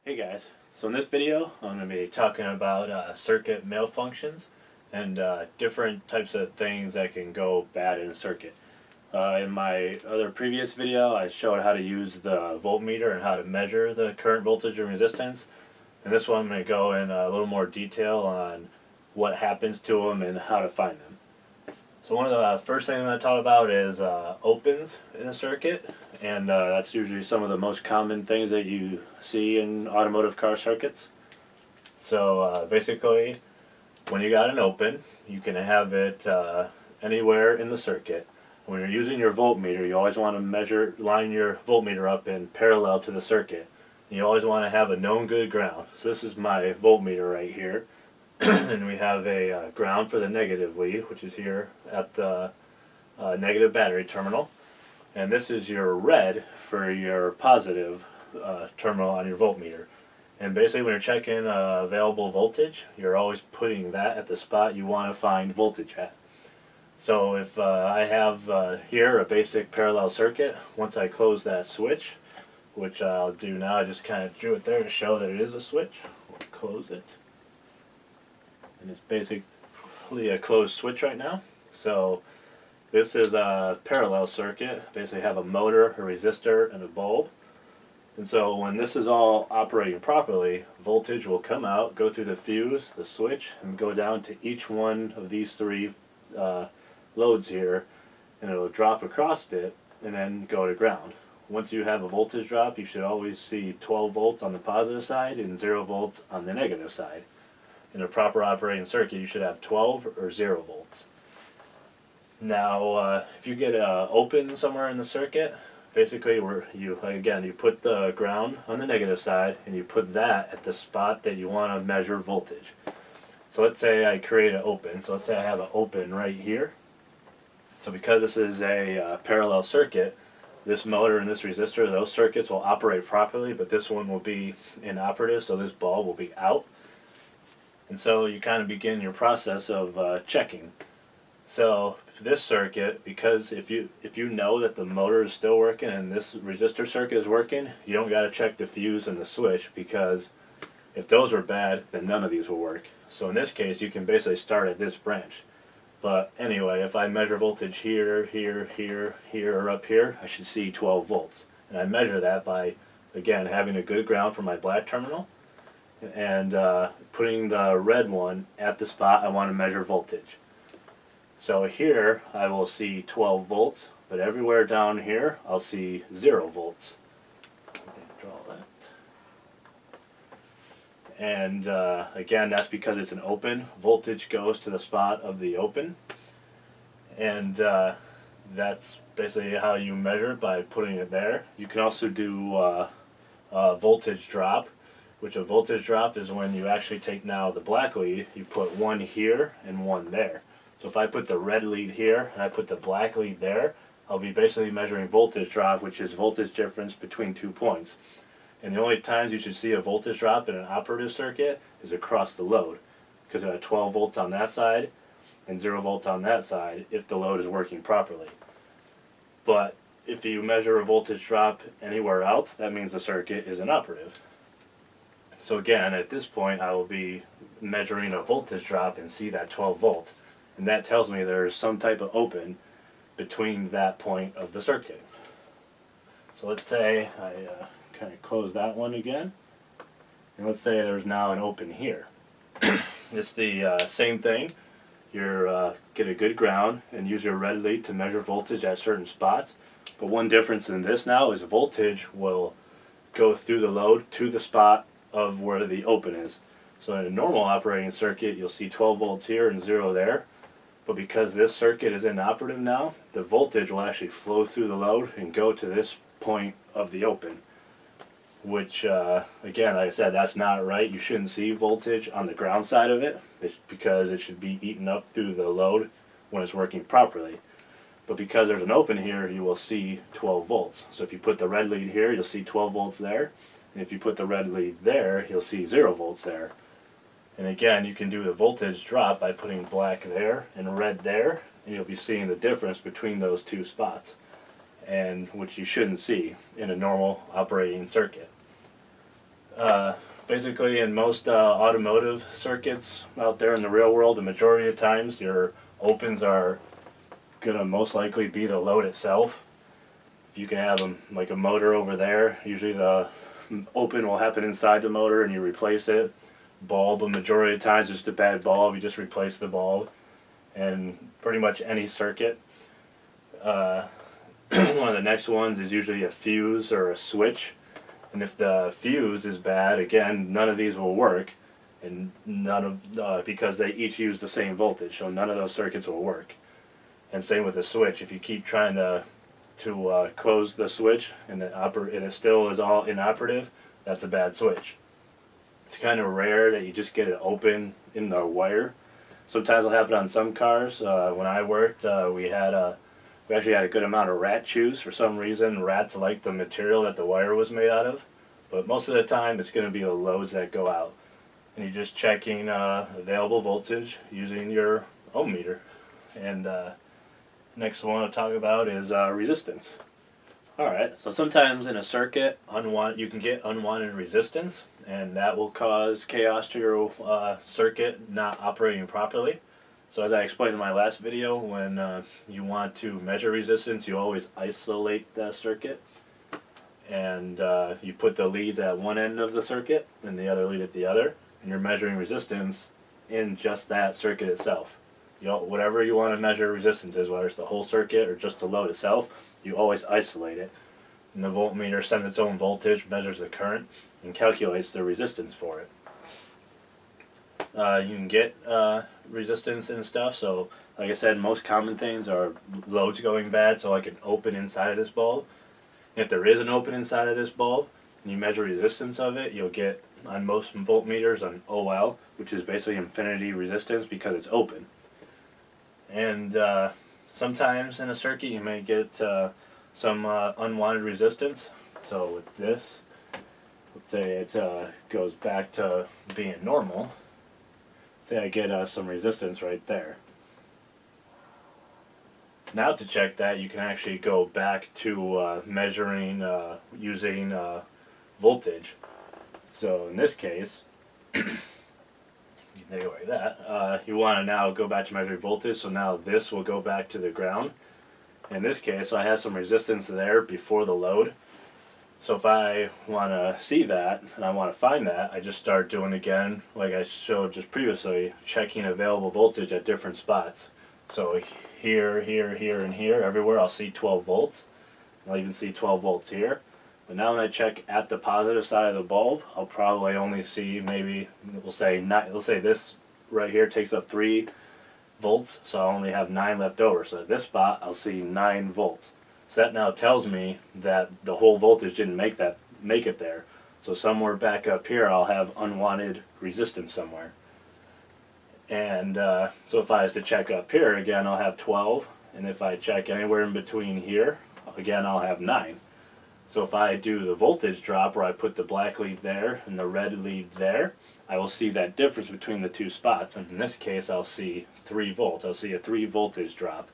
Hey guys, so in this video I'm going to be talking about circuit malfunctions and different types of things that can go bad in a circuit. In my other previous video I showed how to use the voltmeter and how to measure the current voltage and resistance. And this one I'm going to go in a little more detail on what happens to them and how to find them. So one of the first things I'm going to talk about is opens in a circuit, and that's usually some of the most common things that you see in automotive car circuits. So basically, when you got an open, you can have it anywhere in the circuit. When you're using your voltmeter, you always want to line your voltmeter up in parallel to the circuit. You always want to have a known good ground. So this is my voltmeter right here. And we have a ground for the negative lead, which is here at the negative battery terminal. And this is your red for your positive terminal on your voltmeter. And basically when you're checking available voltage, you're always putting that at the spot you want to find voltage at. So if I have here a basic parallel circuit, once I close that switch, which I'll do now, I just kind of drew it there to show that it is a switch. We'll close it. And it's basically a closed switch right now. So this is a parallel circuit. Basically have a motor, a resistor, and a bulb. And so when this is all operating properly, voltage will come out, go through the fuse, the switch, and go down to each one of these three loads here, and it will drop across it and then go to ground. Once you have a voltage drop, you should always see 12 volts on the positive side and 0 volts on the negative side. In a proper operating circuit, you should have 12 or 0 volts. Now, if you get open somewhere in the circuit, basically you put the ground on the negative side and you put that at the spot that you want to measure voltage. So let's say I create an open. So let's say I have an open right here. So because this is a parallel circuit, this motor and this resistor, those circuits will operate properly, but this one will be inoperative, so this bulb will be out. And so you kind of begin your process of checking. So this circuit, because if you know that the motor is still working and this resistor circuit is working, you don't got to check the fuse and the switch, because if those were bad, then none of these will work. So in this case, you can basically start at this branch. But anyway, if I measure voltage here, here, here, here, or up here, I should see 12 volts. And I measure that by, again, having a good ground for my black terminal and putting the red one at the spot I want to measure voltage. So here I will see 12 volts, but everywhere down here I'll see 0 volts. Draw that. And again, that's because it's an open. Voltage goes to the spot of the open. And that's basically how you measure it, by putting it there. You can also do voltage drop, which a voltage drop is when you actually take now the black lead, you put one here and one there. So if I put the red lead here and I put the black lead there, I'll be basically measuring voltage drop, which is voltage difference between 2 points. And the only times you should see a voltage drop in an operative circuit is across the load, because you have 12 volts on that side and 0 volts on that side if the load is working properly. But if you measure a voltage drop anywhere else, that means the circuit is inoperative. So again, at this point I will be measuring a voltage drop and see that 12 volts. And that tells me there's some type of open between that point of the circuit. So let's say I kind of close that one again. And let's say there's now an open here. It's the same thing. You get a good ground and use your red lead to measure voltage at certain spots. But one difference in this now is voltage will go through the load to the spot of where the open is. So in a normal operating circuit, you'll see 12 volts here and 0 there. But because this circuit is inoperative now, the voltage will actually flow through the load and go to this point of the open. Which, again, like I said, that's not right. You shouldn't see voltage on the ground side of it, because it should be eaten up through the load when it's working properly. But because there's an open here, you will see 12 volts. So if you put the red lead here, you'll see 12 volts there. And if you put the red lead there, you'll see 0 volts there. And again, you can do the voltage drop by putting black there and red there, and you'll be seeing the difference between those two spots, and which you shouldn't see in a normal operating circuit. Basically, in most automotive circuits out there in the real world, the majority of times your opens are gonna most likely be the load itself. If you can have like a motor over there, usually the open will happen inside the motor and you replace it. Bulb, a majority of times it's just a bad bulb, you just replace the bulb. And pretty much any circuit. One of the next ones is usually a fuse or a switch. And if the fuse is bad, again, none of these will work, and none of because they each use the same voltage, so none of those circuits will work. And same with the switch. If you keep trying to close the switch and it still is all inoperative, that's a bad switch. It's kind of rare that you just get it open in the wire. Sometimes it'll happen on some cars. When I worked, we actually had a good amount of rat chews. For some reason, rats like the material that the wire was made out of. But most of the time, it's going to be the loads that go out. And you're just checking available voltage using your ohm meter. And next one I'll talk about is resistance. Alright, so sometimes in a circuit, you can get unwanted resistance, and that will cause chaos to your circuit not operating properly. So as I explained in my last video, when you want to measure resistance, you always isolate the circuit. And you put the leads at one end of the circuit and the other lead at the other, and you're measuring resistance in just that circuit itself. Whatever you want to measure resistance is, whether it's the whole circuit or just the load itself, you always isolate it. And the voltmeter sends its own voltage, measures the current, and calculates the resistance for it. You can get resistance and stuff, so like I said, most common things are loads going bad, so like an open inside of this bulb. If there is an open inside of this bulb, and you measure resistance of it, you'll get, on most voltmeters, an OL, which is basically infinity resistance because it's open. And sometimes in a circuit you may get some unwanted resistance. So with this, let's say it goes back to being normal. Say I get some resistance right there. Now to check that, you can actually go back to measuring using voltage. So in this case, you can take away that. You want to now go back to measuring voltage, so now this will go back to the ground. In this case, I have some resistance there before the load. So if I want to see that, and I want to find that, I just start doing again, like I showed just previously, checking available voltage at different spots. So here, here, here, and here, everywhere I'll see 12 volts. I'll even see 12 volts here. But now when I check at the positive side of the bulb, I'll probably only see maybe, we'll say this right here takes up 3 volts, so I'll only have 9 left over. So at this spot, I'll see 9 volts. So that now tells me that the whole voltage didn't make it there. So somewhere back up here, I'll have unwanted resistance somewhere. And so if I was to check up here, again, I'll have 12. And if I check anywhere in between here, again, I'll have 9. So if I do the voltage drop, where I put the black lead there and the red lead there, I will see that difference between the two spots. And in this case, I'll see 3 volts. I'll see a 3 voltage drop.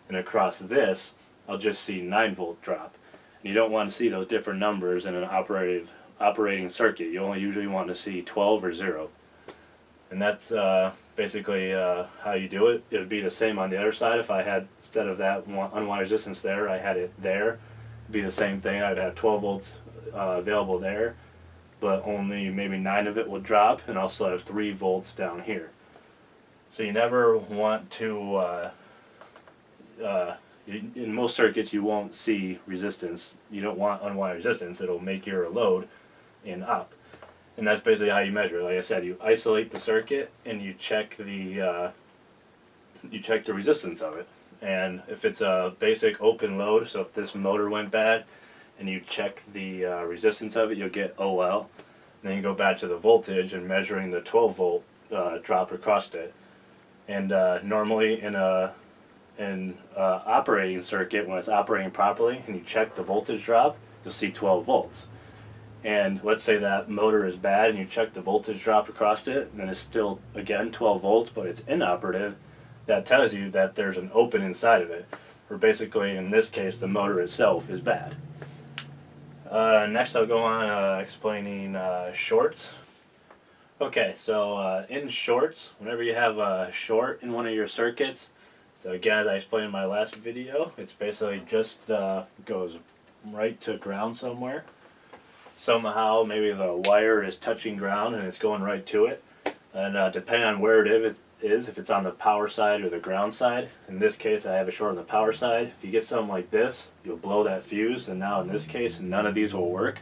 And across this, I'll just see 9 volt drop. And you don't want to see those different numbers in an operating circuit. You only usually want to see 12 or 0. And that's basically how you do it. It would be the same on the other side. If I had, instead of that unwanted resistance there, I had it there. It'd be the same thing. I'd have 12 volts available there, but only maybe 9 of it will drop, and I'll still have 3 volts down here. So you never want to, in most circuits you won't see resistance. You don't want unwanted resistance. It'll make your load in op. And that's basically how you measure it. Like I said, you isolate the circuit and you check the resistance of it. And if it's a basic open load, so if this motor went bad and you check the resistance of it, you'll get OL. And then you go back to the voltage and measuring the 12 volt drop across it. And normally in an operating circuit, when it's operating properly and you check the voltage drop, you'll see 12 volts. And let's say that motor is bad and you check the voltage drop across it, then it's still, again, 12 volts, but it's inoperative. That tells you that there's an open inside of it. Or basically, in this case, the motor itself is bad. Next I'll go on explaining shorts. Okay, so in shorts, whenever you have a short in one of your circuits, so again, as I explained in my last video, it's basically just goes right to ground somewhere. Somehow, maybe the wire is touching ground and it's going right to it. And depending on where it is, if it's on the power side or the ground side. In this case, I have a short on the power side. If you get something like this, you'll blow that fuse, and now in this case, none of these will work.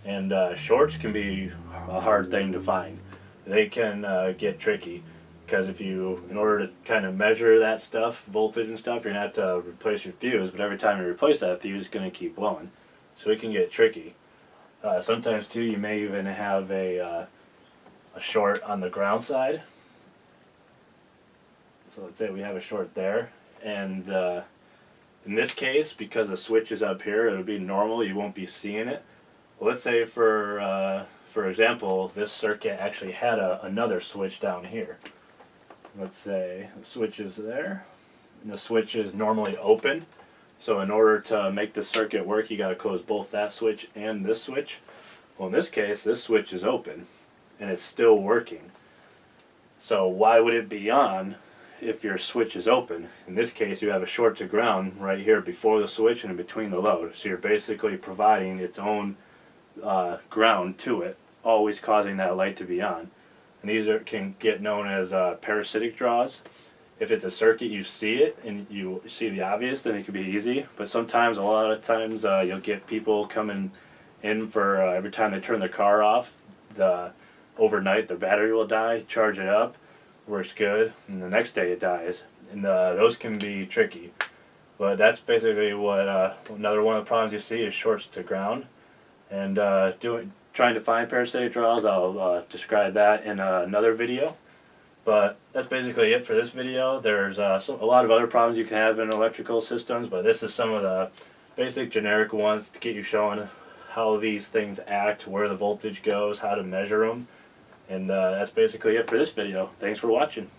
And shorts can be a hard thing to find. They can get tricky. Because in order to kind of measure that stuff, voltage and stuff, you're going to have to replace your fuse, but every time you replace that fuse, it's going to keep blowing. So it can get tricky. Sometimes too, you may even have a short on the ground side. So let's say we have a short there, and in this case, because the switch is up here, it'll be normal, you won't be seeing it. Well, let's say for example, this circuit actually had another switch down here. Let's say the switch is there, and the switch is normally open. So in order to make the circuit work, you got to close both that switch and this switch. Well, in this case, this switch is open, and it's still working. So why would it be on if your switch is open? In this case, you have a short to ground right here before the switch and in between the load. So you're basically providing its own ground to it, always causing that light to be on. And these can get known as parasitic draws. If it's a circuit, you see it and you see the obvious, then it can be easy. But sometimes, a lot of times, you'll get people coming in for every time they turn their car off, overnight their battery will die, charge it up, works good, and the next day it dies. And those can be tricky. But that's basically what another one of the problems you see is shorts to ground. And trying to find parasitic draws, I'll describe that in another video. But that's basically it for this video. There's a lot of other problems you can have in electrical systems, but this is some of the basic generic ones to get you showing how these things act, where the voltage goes, how to measure them. And that's basically it for this video. Thanks for watching.